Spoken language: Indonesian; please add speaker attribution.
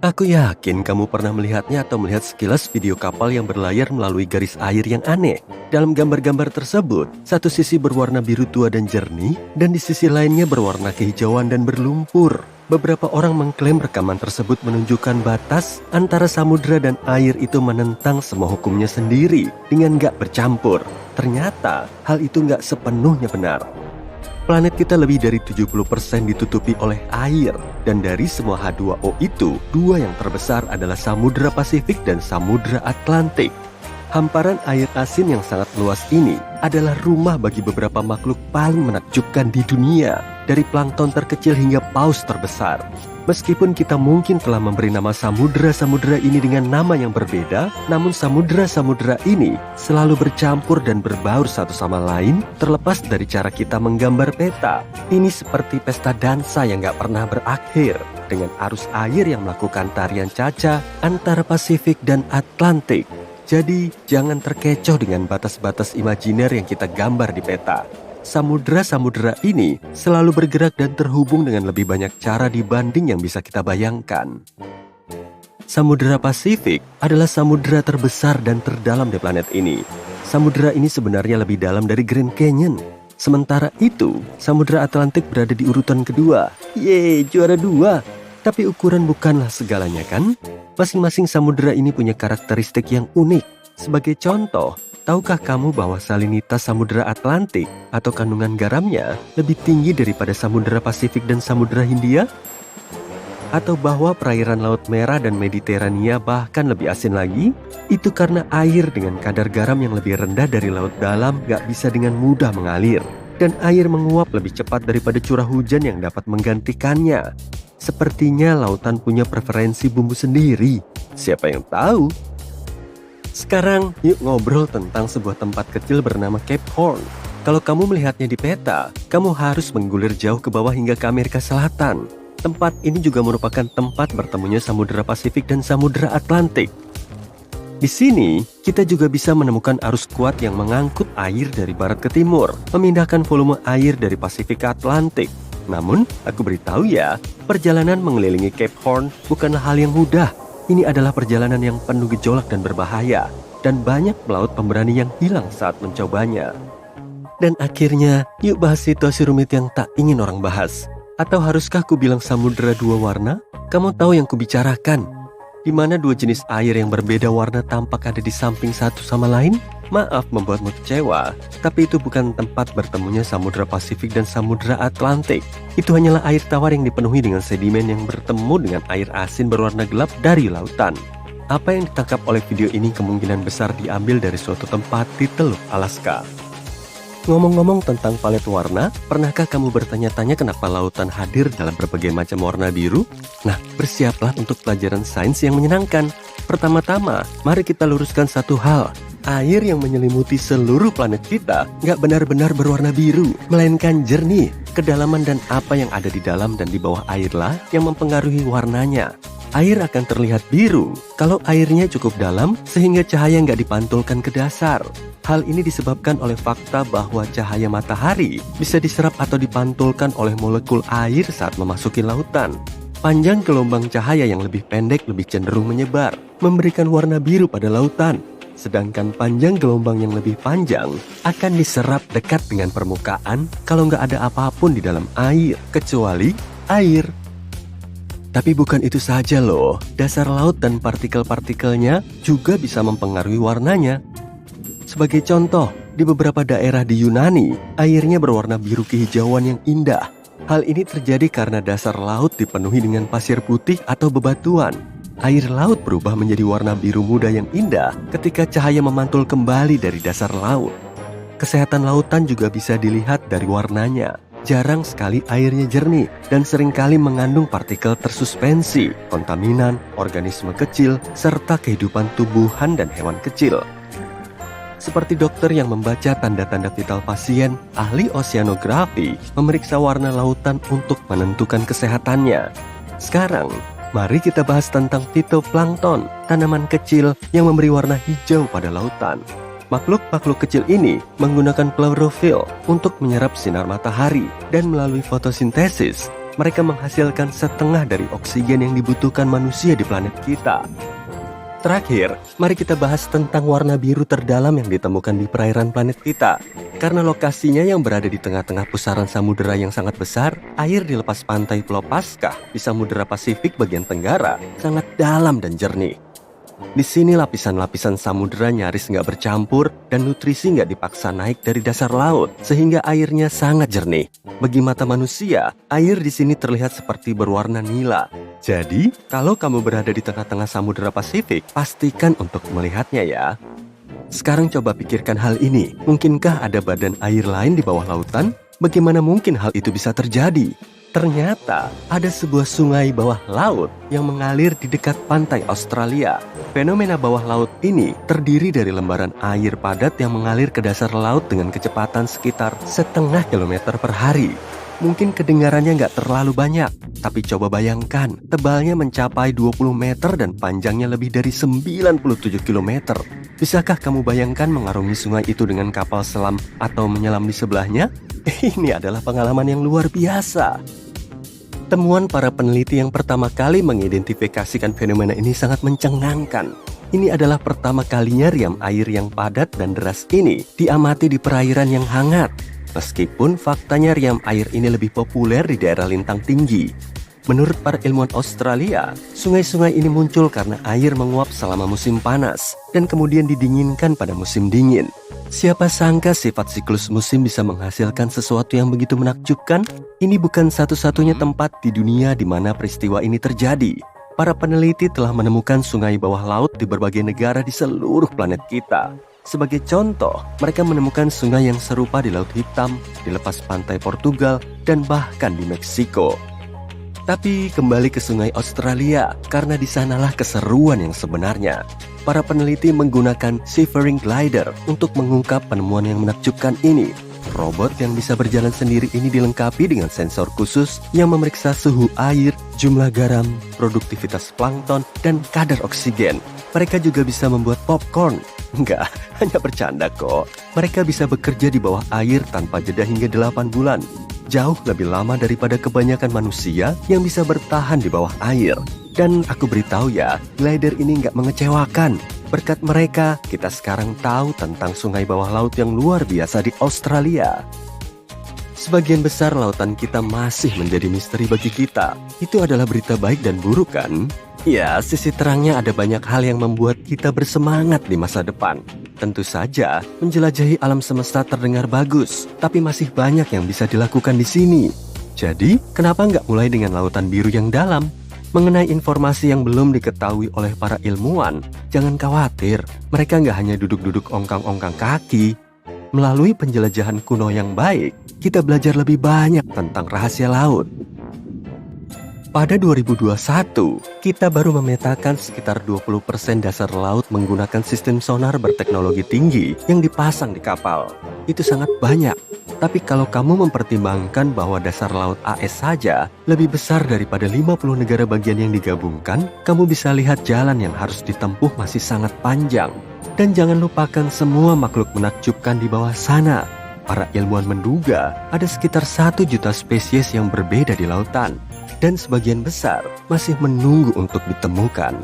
Speaker 1: Aku yakin kamu pernah melihatnya atau melihat sekilas video kapal yang berlayar melalui garis air yang aneh. Dalam gambar-gambar tersebut, satu sisi berwarna biru tua dan jernih, dan di sisi lainnya berwarna kehijauan dan berlumpur. Beberapa orang mengklaim rekaman tersebut menunjukkan batas antara samudera dan air itu menentang semua hukumnya sendiri dengan gak bercampur. Ternyata, hal itu gak sepenuhnya benar. Planet kita lebih dari 70% ditutupi oleh air, dan dari semua H2O itu, dua yang terbesar adalah Samudra Pasifik dan Samudra Atlantik. Hamparan air asin yang sangat luas ini adalah rumah bagi beberapa makhluk paling menakjubkan di dunia, dari plankton terkecil hingga paus terbesar. Meskipun kita mungkin telah memberi nama samudera-samudera ini dengan nama yang berbeda, namun samudera-samudera ini selalu bercampur dan berbaur satu sama lain terlepas dari cara kita menggambar peta. Ini seperti pesta dansa yang gak pernah berakhir, dengan arus air yang melakukan tarian caca antara Pasifik dan Atlantik. Jadi, jangan terkecoh dengan batas-batas imajiner yang kita gambar di peta. Samudera-samudera ini selalu bergerak dan terhubung dengan lebih banyak cara dibanding yang bisa kita bayangkan. Samudera Pasifik adalah samudera terbesar dan terdalam di planet ini. Samudera ini sebenarnya lebih dalam dari Grand Canyon. Sementara itu, Samudera Atlantik berada di urutan kedua. Yeay, juara 2. Tapi ukuran bukanlah segalanya kan? Masing-masing samudera ini punya karakteristik yang unik. Sebagai contoh, tahukah kamu bahwa salinitas Samudera Atlantik atau kandungan garamnya lebih tinggi daripada Samudera Pasifik dan Samudera Hindia? Atau bahwa perairan Laut Merah dan Mediterania bahkan lebih asin lagi? Itu karena air dengan kadar garam yang lebih rendah dari laut dalam gak bisa dengan mudah mengalir. Dan air menguap lebih cepat daripada curah hujan yang dapat menggantikannya. Sepertinya lautan punya preferensi bumbu sendiri. Siapa yang tahu? Sekarang, yuk ngobrol tentang sebuah tempat kecil bernama Cape Horn. Kalau kamu melihatnya di peta, kamu harus menggulir jauh ke bawah hingga ke Amerika Selatan. Tempat ini juga merupakan tempat bertemunya Samudera Pasifik dan Samudera Atlantik. Di sini, kita juga bisa menemukan arus kuat yang mengangkut air dari barat ke timur, memindahkan volume air dari Pasifik ke Atlantik. Namun, aku beritahu ya, perjalanan mengelilingi Cape Horn bukanlah hal yang mudah. Ini adalah perjalanan yang penuh gejolak dan berbahaya, dan banyak pelaut pemberani yang hilang saat mencobanya. Dan akhirnya, yuk bahas situasi rumit yang tak ingin orang bahas. Atau haruskah ku bilang samudera dua warna? Kamu tahu yang kubicarakan, di mana dua jenis air yang berbeda warna tampak ada di samping satu sama lain? Maaf membuatmu kecewa, tapi itu bukan tempat bertemunya Samudera Pasifik dan Samudera Atlantik. Itu hanyalah air tawar yang dipenuhi dengan sedimen yang bertemu dengan air asin berwarna gelap dari lautan. Apa yang ditangkap oleh video ini kemungkinan besar diambil dari suatu tempat di Teluk Alaska. Ngomong-ngomong tentang palet warna, pernahkah kamu bertanya-tanya kenapa lautan hadir dalam berbagai macam warna biru? Nah, bersiaplah untuk pelajaran sains yang menyenangkan. Pertama-tama, mari kita luruskan satu hal. Air yang menyelimuti seluruh planet kita nggak benar-benar berwarna biru, melainkan jernih. Kedalaman dan apa yang ada di dalam dan di bawah airlah yang mempengaruhi warnanya. Air akan terlihat biru kalau airnya cukup dalam sehingga cahaya nggak dipantulkan ke dasar. Hal ini disebabkan oleh fakta bahwa cahaya matahari bisa diserap atau dipantulkan oleh molekul air saat memasuki lautan. Panjang gelombang cahaya yang lebih pendek lebih cenderung menyebar, memberikan warna biru pada lautan. Sedangkan panjang gelombang yang lebih panjang akan diserap dekat dengan permukaan kalau nggak ada apapun di dalam air, kecuali air. Tapi bukan itu saja loh, dasar laut dan partikel-partikelnya juga bisa mempengaruhi warnanya. Sebagai contoh, di beberapa daerah di Yunani, airnya berwarna biru kehijauan yang indah. Hal ini terjadi karena dasar laut dipenuhi dengan pasir putih atau bebatuan. Air laut berubah menjadi warna biru muda yang indah ketika cahaya memantul kembali dari dasar laut. Kesehatan lautan juga bisa dilihat dari warnanya. Jarang sekali airnya jernih dan seringkali mengandung partikel tersuspensi, kontaminan, organisme kecil, serta kehidupan tumbuhan dan hewan kecil. Seperti dokter yang membaca tanda-tanda vital pasien, ahli oseanografi memeriksa warna lautan untuk menentukan kesehatannya. Sekarang, mari kita bahas tentang fitoplankton, tanaman kecil yang memberi warna hijau pada lautan. Makhluk-makhluk kecil ini menggunakan klorofil untuk menyerap sinar matahari dan melalui fotosintesis, mereka menghasilkan setengah dari oksigen yang dibutuhkan manusia di planet kita. Terakhir, mari kita bahas tentang warna biru terdalam yang ditemukan di perairan planet kita. Karena lokasinya yang berada di tengah-tengah pusaran samudera yang sangat besar, air di lepas pantai Pulau Paskah di Samudera Pasifik bagian tenggara sangat dalam dan jernih. Di sini lapisan-lapisan samudera nyaris nggak bercampur dan nutrisi nggak dipaksa naik dari dasar laut, sehingga airnya sangat jernih. Bagi mata manusia, air di sini terlihat seperti berwarna nila. Jadi, kalau kamu berada di tengah-tengah Samudera Pasifik, pastikan untuk melihatnya ya. Sekarang coba pikirkan hal ini. Mungkinkah ada badan air lain di bawah lautan? Bagaimana mungkin hal itu bisa terjadi? Ternyata ada sebuah sungai bawah laut yang mengalir di dekat pantai Australia. Fenomena bawah laut ini terdiri dari lembaran air padat yang mengalir ke dasar laut dengan kecepatan sekitar 0,5 kilometer per hari. Mungkin kedengarannya nggak terlalu banyak, tapi coba bayangkan, tebalnya mencapai 20 meter dan panjangnya lebih dari 97 kilometer. Bisakah kamu bayangkan mengarungi sungai itu dengan kapal selam atau menyelam di sebelahnya? Ini adalah pengalaman yang luar biasa. Temuan para peneliti yang pertama kali mengidentifikasikan fenomena ini sangat mencengangkan. Ini adalah pertama kalinya riam air yang padat dan deras ini diamati di perairan yang hangat. Meskipun faktanya riam air ini lebih populer di daerah lintang tinggi. Menurut para ilmuwan Australia, sungai-sungai ini muncul karena air menguap selama musim panas dan kemudian didinginkan pada musim dingin. Siapa sangka sifat siklus musim bisa menghasilkan sesuatu yang begitu menakjubkan? Ini bukan satu-satunya tempat di dunia di mana peristiwa ini terjadi. Para peneliti telah menemukan sungai bawah laut di berbagai negara di seluruh planet kita. Sebagai contoh, mereka menemukan sungai yang serupa di Laut Hitam, di lepas pantai Portugal, dan bahkan di Meksiko. Tapi kembali ke sungai Australia, karena di sanalah keseruan yang sebenarnya. Para peneliti menggunakan Seafaring Glider untuk mengungkap penemuan yang menakjubkan ini. Robot yang bisa berjalan sendiri ini dilengkapi dengan sensor khusus yang memeriksa suhu air, jumlah garam, produktivitas plankton, dan kadar oksigen. Mereka juga bisa membuat popcorn. Enggak, hanya bercanda kok. Mereka bisa bekerja di bawah air tanpa jeda hingga 8 bulan. Jauh lebih lama daripada kebanyakan manusia yang bisa bertahan di bawah air. Dan aku beritahu ya, glider ini nggak mengecewakan. Berkat mereka, kita sekarang tahu tentang sungai bawah laut yang luar biasa di Australia. Sebagian besar lautan kita masih menjadi misteri bagi kita. Itu adalah berita baik dan buruk kan? Ya, sisi terangnya ada banyak hal yang membuat kita bersemangat di masa depan. Tentu saja, menjelajahi alam semesta terdengar bagus, tapi masih banyak yang bisa dilakukan di sini. Jadi, kenapa nggak mulai dengan lautan biru yang dalam? Mengenai informasi yang belum diketahui oleh para ilmuwan, jangan khawatir, mereka nggak hanya duduk-duduk ongkang-ongkang kaki. Melalui penjelajahan kuno yang baik, kita belajar lebih banyak tentang rahasia laut. Pada 2021, kita baru memetakan sekitar 20% dasar laut menggunakan sistem sonar berteknologi tinggi yang dipasang di kapal. Itu sangat banyak. Tapi kalau kamu mempertimbangkan bahwa dasar laut AS saja lebih besar daripada 50 negara bagian yang digabungkan, kamu bisa lihat jalan yang harus ditempuh masih sangat panjang. Dan jangan lupakan semua makhluk menakjubkan di bawah sana. Para ilmuwan menduga ada sekitar 1 juta spesies yang berbeda di lautan. Dan sebagian besar masih menunggu untuk ditemukan.